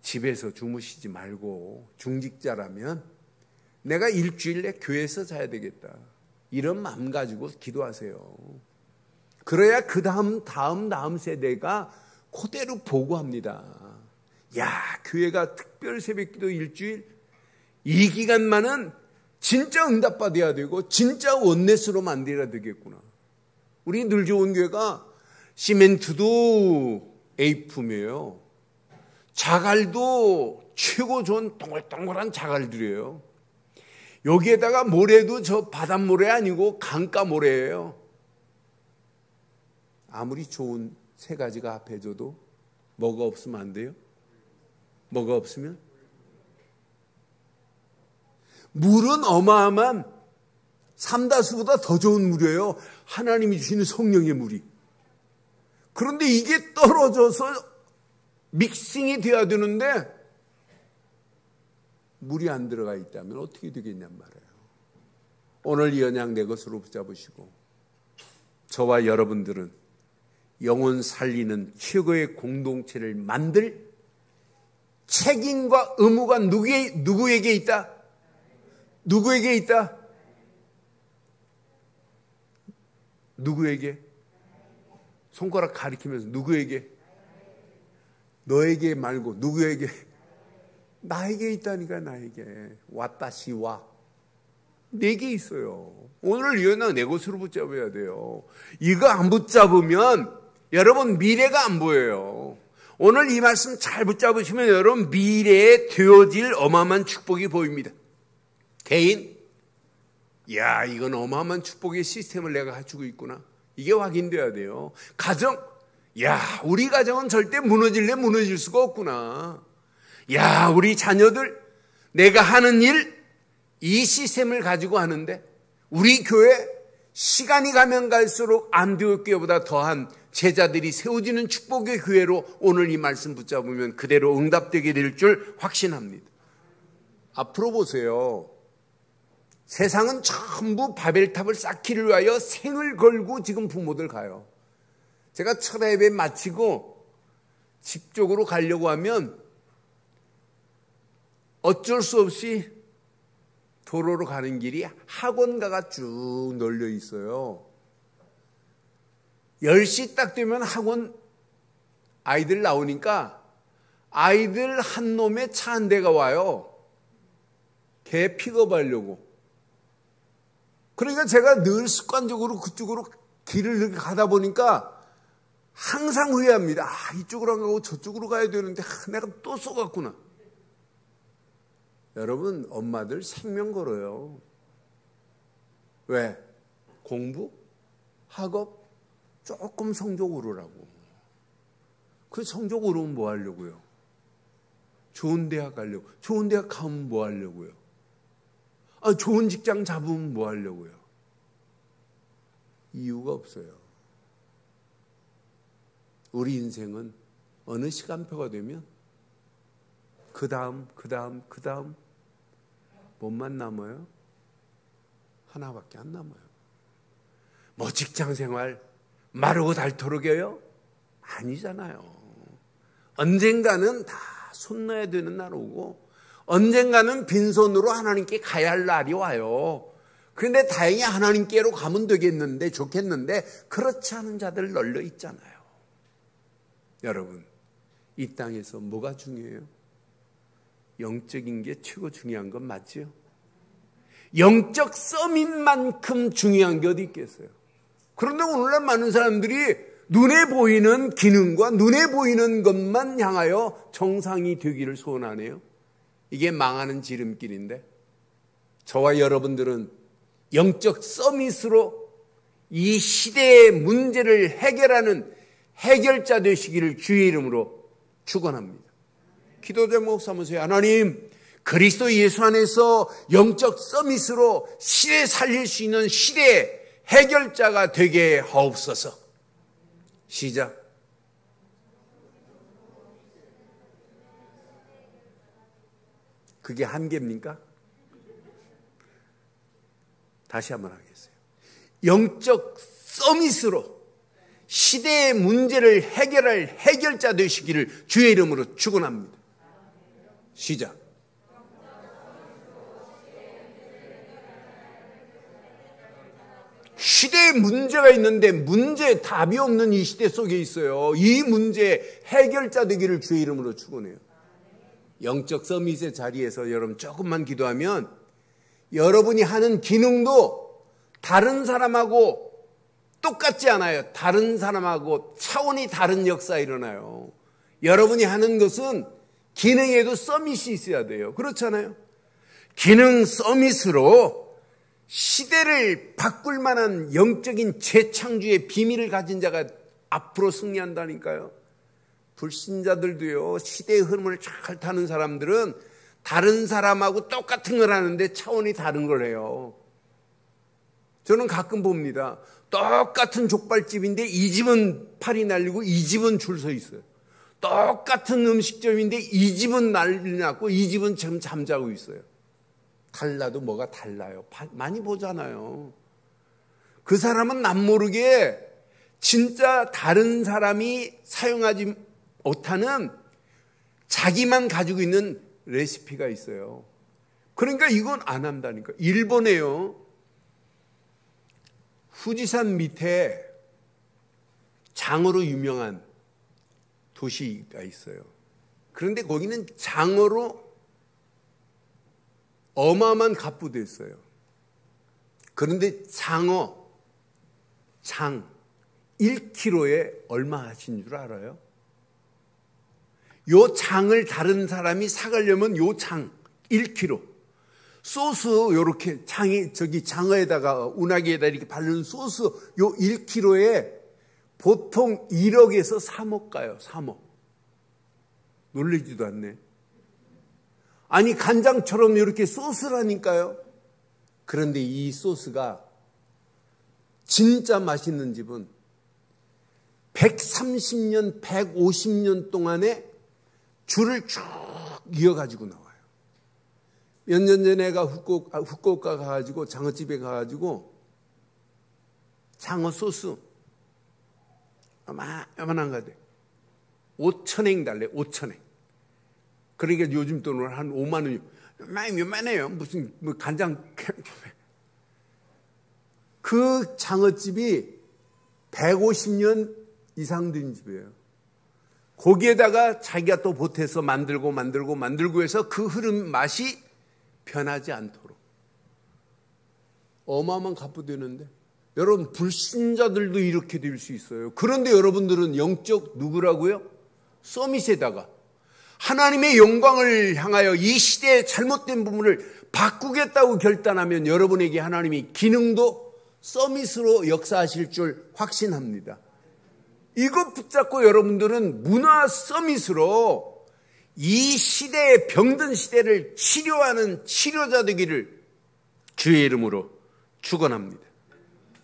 집에서 주무시지 말고 중직자라면 내가 일주일 내 교회에서 자야 되겠다. 이런 마음 가지고 기도하세요. 그래야 그 다음 세대가 그대로 보고합니다. 교회가 특별 새벽기도 일주일 이 기간만은 진짜 응답받아야 되고 진짜 원넷으로 만들어야 되겠구나. 우리 늘 좋은 교회가 시멘트도 A품이에요. 자갈도 최고 좋은 동글동글한 자갈들이에요. 여기에다가 모래도 저 바닷모래 아니고 강가 모래예요. 아무리 좋은 세 가지가 앞에 줘도 뭐가 없으면 안 돼요? 뭐가 없으면? 물은 어마어마한 삼다수보다 더 좋은 물이에요. 하나님이 주시는 성령의 물이. 그런데 이게 떨어져서 믹싱이 돼야 되는데 물이 안 들어가 있다면 어떻게 되겠냔 말이에요. 오늘 이 언약 내 것으로 붙잡으시고 저와 여러분들은 영혼 살리는 최고의 공동체를 만들 책임과 의무가 누구에게 있다? 누구에게 있다? 누구에게? 손가락 가리키면서 누구에게? 너에게 말고 누구에게? 나에게 있다니까. 나에게. 와타시와 내게 있어요. 오늘 이 언약 내 것으로 붙잡아야 돼요. 이거 안 붙잡으면 여러분 미래가 안 보여요. 오늘 이 말씀 잘 붙잡으시면 여러분 미래에 되어질 어마어마한 축복이 보입니다. 개인, 야, 이건 어마어마한 축복의 시스템을 내가 갖추고 있구나. 이게 확인돼야 돼요. 가정, 야, 우리 가정은 절대 무너질 수가 없구나. 야, 우리 자녀들, 내가 하는 일, 이 시스템을 가지고 하는데 우리 교회 시간이 가면 갈수록 안디옥교회보다 더한 제자들이 세워지는 축복의 교회로 오늘 이 말씀 붙잡으면 그대로 응답되게 될 줄 확신합니다. 앞으로 보세요. 세상은 전부 바벨탑을 쌓기를 위하여 생을 걸고 지금 부모들 가요. 제가 철야 예배 마치고 집 쪽으로 가려고 하면 어쩔 수 없이 도로로 가는 길이 학원가가 쭉 널려 있어요. 10시 딱 되면 학원 아이들 나오니까 아이들 한 놈의 차 한 대가 와요. 걔 픽업하려고. 그러니까 제가 늘 습관적으로 그쪽으로 길을 이렇게 가다 보니까 항상 후회합니다. 아, 이쪽으로 안 가고 저쪽으로 가야 되는데 내가 또 쏘갔구나. 여러분, 엄마들 생명 걸어요. 왜? 공부? 학업? 조금 성적 오르라고. 그 성적 오르면 뭐 하려고요? 좋은 대학 가려고. 좋은 대학 가면 뭐 하려고요? 아, 좋은 직장 잡으면 뭐 하려고요? 이유가 없어요. 우리 인생은 어느 시간표가 되면 그 다음 뭐만 남아요? 하나밖에 안 남아요. 뭐 직장 생활 마르고 닳도록이에요? 아니잖아요. 언젠가는 다 손 놔야 되는 날 오고 언젠가는 빈손으로 하나님께 가야 할 날이 와요. 그런데 다행히 하나님께로 가면 되겠는데 좋겠는데 그렇지 않은 자들 널려 있잖아요. 여러분, 이 땅에서 뭐가 중요해요? 영적인 게 최고 중요한 건 맞지요? 영적 서밋만큼 중요한 게 어디 있겠어요? 그런데 오늘날 많은 사람들이 눈에 보이는 기능과 눈에 보이는 것만 향하여 정상이 되기를 소원하네요. 이게 망하는 지름길인데 저와 여러분들은 영적 서밋으로 이 시대의 문제를 해결하는 해결자 되시기를 주의 이름으로 축원합니다. 기도 제목 삼으세요. 하나님, 그리스도 예수 안에서 영적 서밋으로 시대 살릴 수 있는 시대의 해결자가 되게 하옵소서. 시작. 그게 한계입니까? 다시 한번 하겠어요. 영적 서밋으로 시대의 문제를 해결할 해결자 되시기를 주의 이름으로 축원합니다. 시작. 시대에 문제가 있는데 문제에 답이 없는 이 시대 속에 있어요. 이 문제의 해결자 되기를 주의 이름으로 축원해요. 영적 서밋의 자리에서 여러분 조금만 기도하면 여러분이 하는 기능도 다른 사람하고 똑같지 않아요. 다른 사람하고 차원이 다른 역사가 일어나요. 여러분이 하는 것은 기능에도 서밋이 있어야 돼요. 그렇잖아요. 기능 서밋으로 시대를 바꿀 만한 영적인 재창조의 비밀을 가진 자가 앞으로 승리한다니까요. 불신자들도요, 시대의 흐름을 잘 타는 사람들은 다른 사람하고 똑같은 걸 하는데 차원이 다른 걸 해요. 저는 가끔 봅니다. 똑같은 족발집인데 이 집은 팔이 날리고 이 집은 줄 서 있어요. 똑같은 음식점인데 이 집은 난리 났고 이 집은 지금 잠자고 있어요. 달라도 뭐가 달라요. 많이 보잖아요. 그 사람은 남모르게 진짜 다른 사람이 사용하지 못하는 자기만 가지고 있는 레시피가 있어요. 그러니까 이건 안 한다니까. 일본에요, 후지산 밑에 장어로 유명한 도시가 있어요. 그런데 거기는 장어로 어마어마한 갑부도 있어요. 그런데 장 1kg에 얼마 하신 줄 알아요? 요 장을 다른 사람이 사가려면 요 장 1kg 소스 요렇게 장어에다가 운하기에다 이렇게 바르는 소스 요 1kg에 보통 1억에서 3억 가요. 3억. 놀라지도 않네. 아니 간장처럼 이렇게 소스라니까요. 그런데 이 소스가 진짜 맛있는 집은 130년, 150년 동안에 줄을 쭉 이어가지고 나와요. 몇 년 전에 내가 후쿠오카 가가지고 장어집에 가가지고 장어 소스 요만한 거 돼. 5,000엔 달래. 5,000엔. 그러니까 요즘 돈으로 한 5만 원이 많이 요만해요. 무슨 간장. 그 장어집이 150년 이상 된 집이에요. 거기에다가 자기가 또 보태서 만들고 해서 그 흐름 맛이 변하지 않도록 어마어마한 갑부되는데 여러분 불신자들도 이렇게 될 수 있어요. 그런데 여러분들은 영적 누구라고요? 서밋에다가 하나님의 영광을 향하여 이 시대의 잘못된 부분을 바꾸겠다고 결단하면 여러분에게 하나님이 기능도 서밋으로 역사하실 줄 확신합니다. 이거 붙잡고 여러분들은 문화 서밋으로 이 시대의 병든 시대를 치료하는 치료자 되기를 주의 이름으로 축원합니다.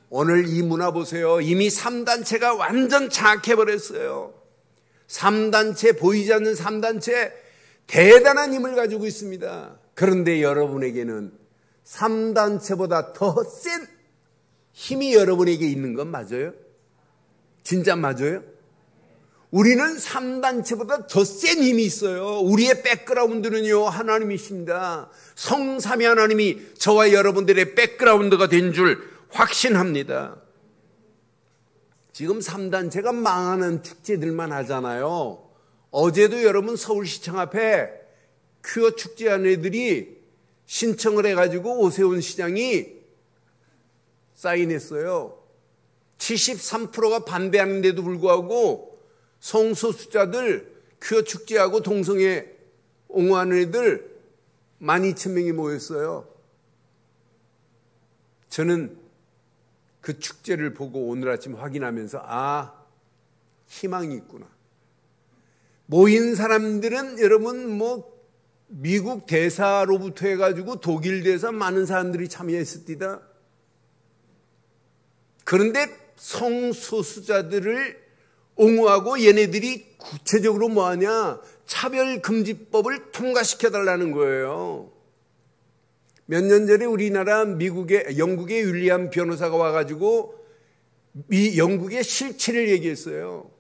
오늘 이 문화 보세요. 이미 3단체가 완전 장악해버렸어요. 3단체, 보이지 않는 3단체 대단한 힘을 가지고 있습니다. 그런데 여러분에게는 3단체보다 더 센 힘이 여러분에게 있는 건 맞아요? 진짜 맞아요? 우리는 3단체보다 더 센 힘이 있어요. 우리의 백그라운드는요, 하나님이십니다. 성삼위 하나님이 저와 여러분들의 백그라운드가 된 줄 확신합니다. 지금 3단체가 망하는 축제들만 하잖아요. 어제도 여러분 서울시청 앞에 퀴어 축제하는 애들이 신청을 해가지고 오세훈 시장이 사인했어요. 73%가 반대하는데도 불구하고 성소수자들 퀴어 축제하고 동성애 옹호하는 애들 12,000명이 모였어요. 저는 그 축제를 보고 오늘 아침 확인하면서 희망이 있구나. 모인 사람들은 여러분 미국 대사로부터 해가지고 독일 대사 많은 사람들이 참여했습니다. 그런데 성소수자들을 옹호하고 얘네들이 구체적으로 뭐하냐? 차별금지법을 통과시켜달라는 거예요. 몇 년 전에 우리나라 영국의 윌리엄 변호사가 와가지고 영국의 실체를 얘기했어요.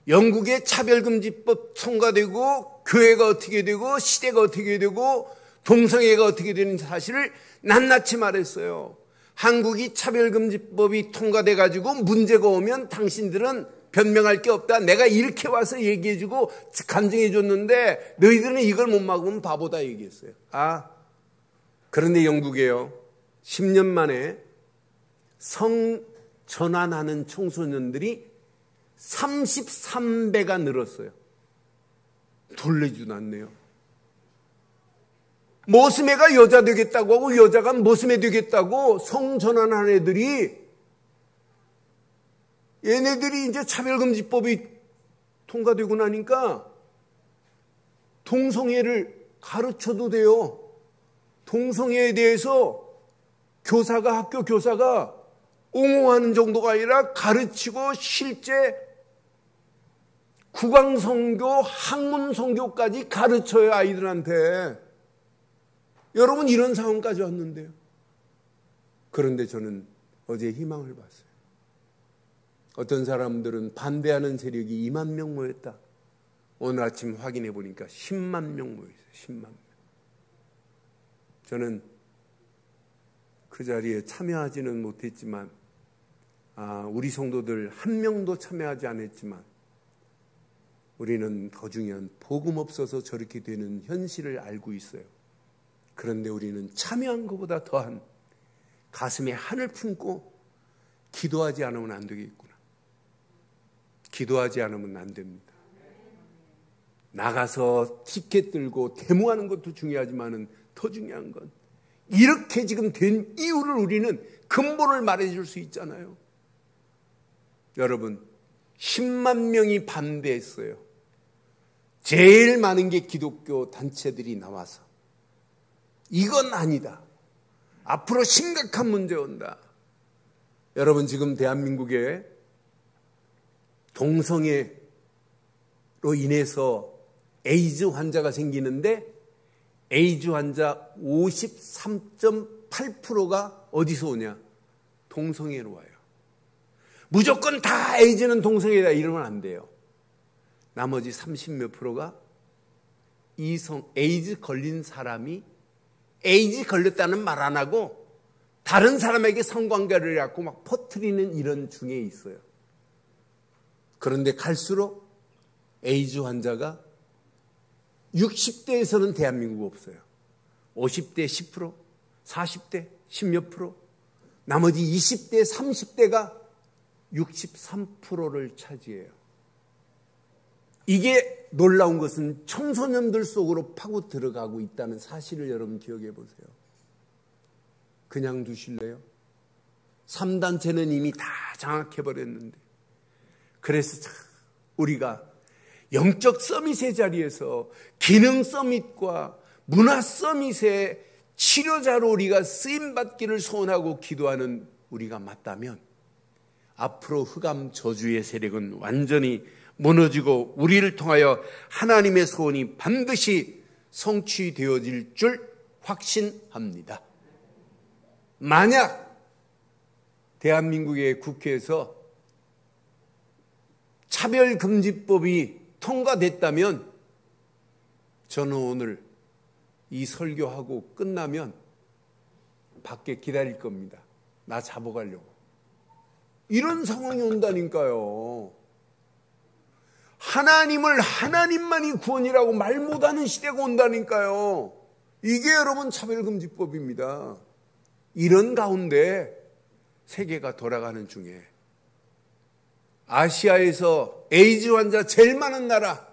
영국의 차별금지법 통과되고 교회가 어떻게 되고 시대가 어떻게 되고 동성애가 어떻게 되는 사실을 낱낱이 말했어요. 한국이 차별금지법이 통과돼가지고 문제가 오면 당신들은 변명할 게 없다. 내가 이렇게 와서 얘기해주고 간증해줬는데 너희들은 이걸 못 막으면 바보다 얘기했어요. 그런데 영국에요, 10년 만에 성 전환하는 청소년들이 33배가 늘었어요. 놀라지도 않네요. 모스매가 여자 되겠다고 하고 여자가 모스매 되겠다고 성 전환한 애들이, 얘네들이 이제 차별금지법이 통과되고 나니까 동성애를 가르쳐도 돼요. 동성애에 대해서 학교 교사가 옹호하는 정도가 아니라 가르치고 실제 국왕성교, 학문성교까지 가르쳐요, 아이들한테. 여러분, 이런 상황까지 왔는데요. 그런데 저는 어제 희망을 봤어요. 어떤 사람들은 반대하는 세력이 2만 명 모였다. 오늘 아침 확인해 보니까 10만 명 모였어요. 10만 명. 저는 그 자리에 참여하지는 못했지만, 우리 성도들 한 명도 참여하지 않았지만, 우리는 더 중요한 복음 없어서 저렇게 되는 현실을 알고 있어요. 그런데 우리는 참여한 것보다 더한 가슴에 한을 품고 기도하지 않으면 안 되겠구나. 기도하지 않으면 안 됩니다. 나가서 티켓 들고 데모하는 것도 중요하지만 더 중요한 건 이렇게 지금 된 이유를 우리는 근본을 말해줄 수 있잖아요. 여러분, 10만 명이 반대했어요. 제일 많은 게 기독교 단체들이 나와서 이건 아니다. 앞으로 심각한 문제 온다. 여러분, 지금 대한민국에 동성애로 인해서 에이즈 환자가 생기는데 에이즈 환자 53.8%가 어디서 오냐? 동성애로 와요. 무조건 다 에이즈는 동성애다 이러면 안 돼요. 나머지 30몇 프로가 에이즈 걸린 사람이 에이즈 걸렸다는 말 안 하고 다른 사람에게 성관계를 갖고 막 퍼뜨리는 이런 중에 있어요. 그런데 갈수록 에이즈 환자가 60대에서는 대한민국 없어요. 50대 10%, 40대 10몇 프로, 나머지 20대 30대가 63%를 차지해요. 이게 놀라운 것은 청소년들 속으로 파고 들어가고 있다는 사실을 여러분 기억해 보세요. 그냥 두실래요? 3단체는 이미 다 장악해버렸는데. 그래서 우리가 영적 서밋의 자리에서 기능 서밋과 문화 서밋의 치료자로 우리가 쓰임받기를 소원하고 기도하는 우리가 맞다면 앞으로 흑암 저주의 세력은 완전히 무너지고 우리를 통하여 하나님의 소원이 반드시 성취되어질 줄 확신합니다. 만약 대한민국의 국회에서 차별금지법이 통과됐다면 저는 오늘 이 설교하고 끝나면 밖에 기다릴 겁니다. 나 잡아가려고. 이런 상황이 온다니까요. 하나님을 하나님만이 구원이라고 말 못하는 시대가 온다니까요. 이게 여러분 차별금지법입니다. 이런 가운데 세계가 돌아가는 중에 아시아에서 에이즈 환자 제일 많은 나라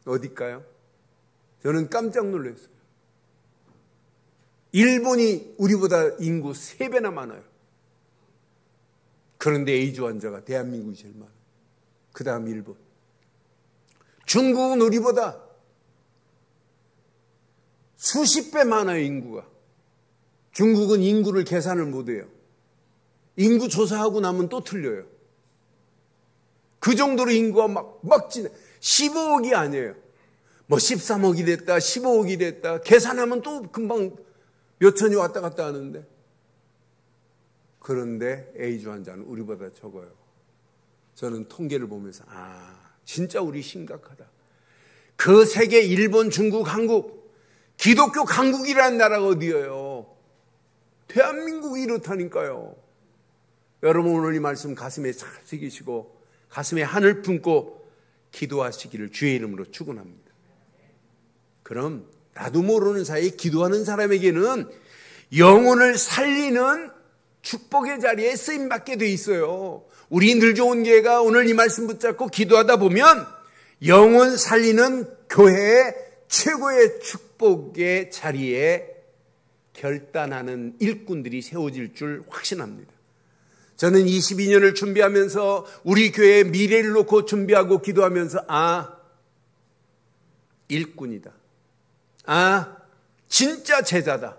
어딜까요? 저는 깜짝 놀랐어요. 일본이 우리보다 인구 3배나 많아요. 그런데 에이즈 환자가 대한민국이 제일 많아요. 그 다음 일본. 중국은 우리보다 수십 배 많아요, 인구가. 중국은 인구를 계산을 못해요. 인구 조사하고 나면 또 틀려요. 그 정도로 인구가 막 지내. 15억이 아니에요. 뭐 13억이 됐다, 15억이 됐다. 계산하면 또 금방 몇천이 왔다 갔다 하는데. 그런데 에이즈 환자는 우리보다 적어요. 저는 통계를 보면서 진짜 우리 심각하다. 그 세계 일본, 중국, 한국, 기독교 강국이라는 나라가 어디예요? 대한민국이 이렇다니까요. 여러분 오늘 이 말씀 가슴에 잘 새기시고 가슴에 한을 품고 기도하시기를 주의 이름으로 축원합니다. 그럼 나도 모르는 사이에 기도하는 사람에게는 영혼을 살리는 축복의 자리에 쓰임받게 돼 있어요. 우리 늘 좋은 교회가 오늘 이 말씀 붙잡고 기도하다 보면 영혼 살리는 교회의 최고의 축복의 자리에 결단하는 일꾼들이 세워질 줄 확신합니다. 저는 22년을 준비하면서 우리 교회의 미래를 놓고 준비하고 기도하면서 일꾼이다. 진짜 제자다.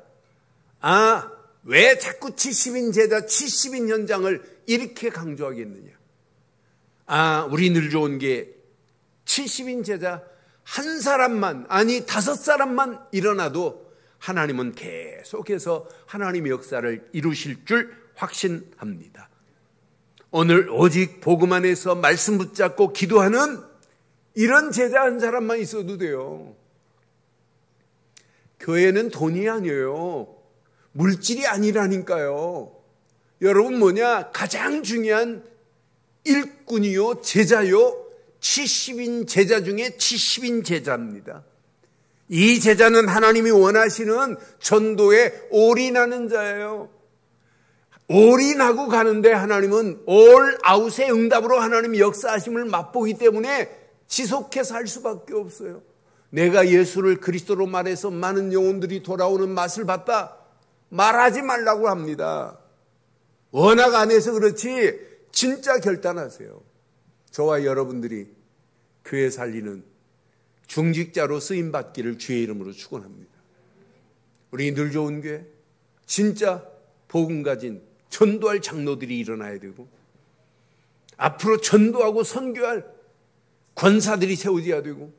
왜 자꾸 70인 제자, 70인 현장을 이렇게 강조하겠느냐. 우리 늘 좋은 게 70인 제자 한 사람만, 아니 5사람만 일어나도 하나님은 계속해서 하나님의 역사를 이루실 줄 확신합니다. 오늘 오직 복음 안에서 말씀 붙잡고 기도하는 이런 제자 한 사람만 있어도 돼요. 교회는 돈이 아니에요. 물질이 아니라니까요. 여러분 가장 중요한 일꾼이요, 제자요, 70인 제자 중에 70인 제자입니다. 이 제자는 하나님이 원하시는 전도에 올인하는 자예요. 올인하고 가는데 하나님은 올 아웃의 응답으로 하나님이 역사하심을 맛보기 때문에 지속해서 할 수밖에 없어요. 내가 예수를 그리스도로 말해서 많은 영혼들이 돌아오는 맛을 봤다. 말하지 말라고 합니다. 워낙 안 해서 그렇지 진짜 결단하세요. 저와 여러분들이 교회 살리는 중직자로 쓰임받기를 주의 이름으로 축원합니다. 우리 늘 좋은 교회 진짜 복음 가진 전도할 장로들이 일어나야 되고 앞으로 전도하고 선교할 권사들이 세워져야 되고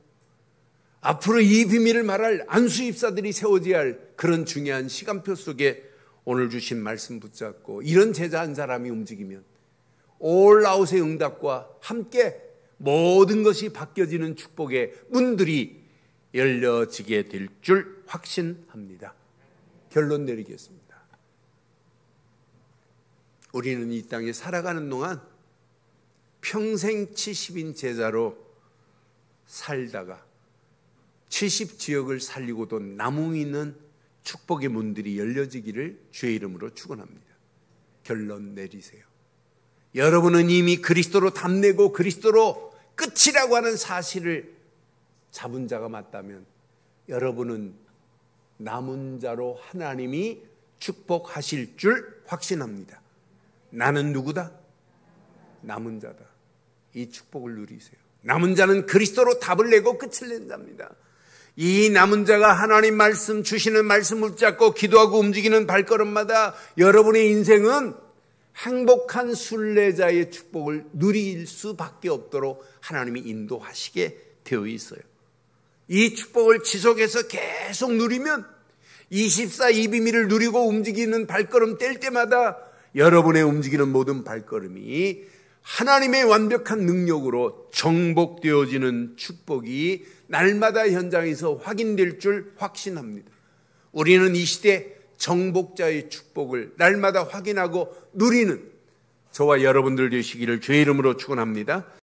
앞으로 이 비밀을 말할 안수입사들이 세워져야 할 그런 중요한 시간표 속에 오늘 주신 말씀 붙잡고 이런 제자 한 사람이 움직이면 올아웃의 응답과 함께 모든 것이 바뀌어지는 축복의 문들이 열려지게 될 줄 확신합니다. 결론 내리겠습니다. 우리는 이 땅에 살아가는 동안 평생 70인 제자로 살다가 70지역을 살리고도 남음 있는 축복의 문들이 열려지기를 주의 이름으로 축원합니다. 결론 내리세요. 여러분은 이미 그리스도로 답내고 그리스도로 끝이라고 하는 사실을 잡은 자가 맞다면 여러분은 남은 자로 하나님이 축복하실 줄 확신합니다. 나는 누구다? 남은 자다. 이 축복을 누리세요. 남은 자는 그리스도로 답을 내고 끝을 낸 자입니다. 이 남은 자가 하나님 말씀 주시는 말씀을 붙잡고 기도하고 움직이는 발걸음마다 여러분의 인생은 행복한 순례자의 축복을 누릴 수밖에 없도록 하나님이 인도하시게 되어 있어요. 이 축복을 지속해서 계속 누리면 24 이 비밀을 누리고 움직이는 발걸음 뗄 때마다 여러분의 움직이는 모든 발걸음이 하나님의 완벽한 능력으로 정복되어지는 축복이 날마다 현장에서 확인될 줄 확신합니다. 우리는 이 시대 정복자의 축복을 날마다 확인하고 누리는 저와 여러분들 되시기를 주의 이름으로 축원합니다.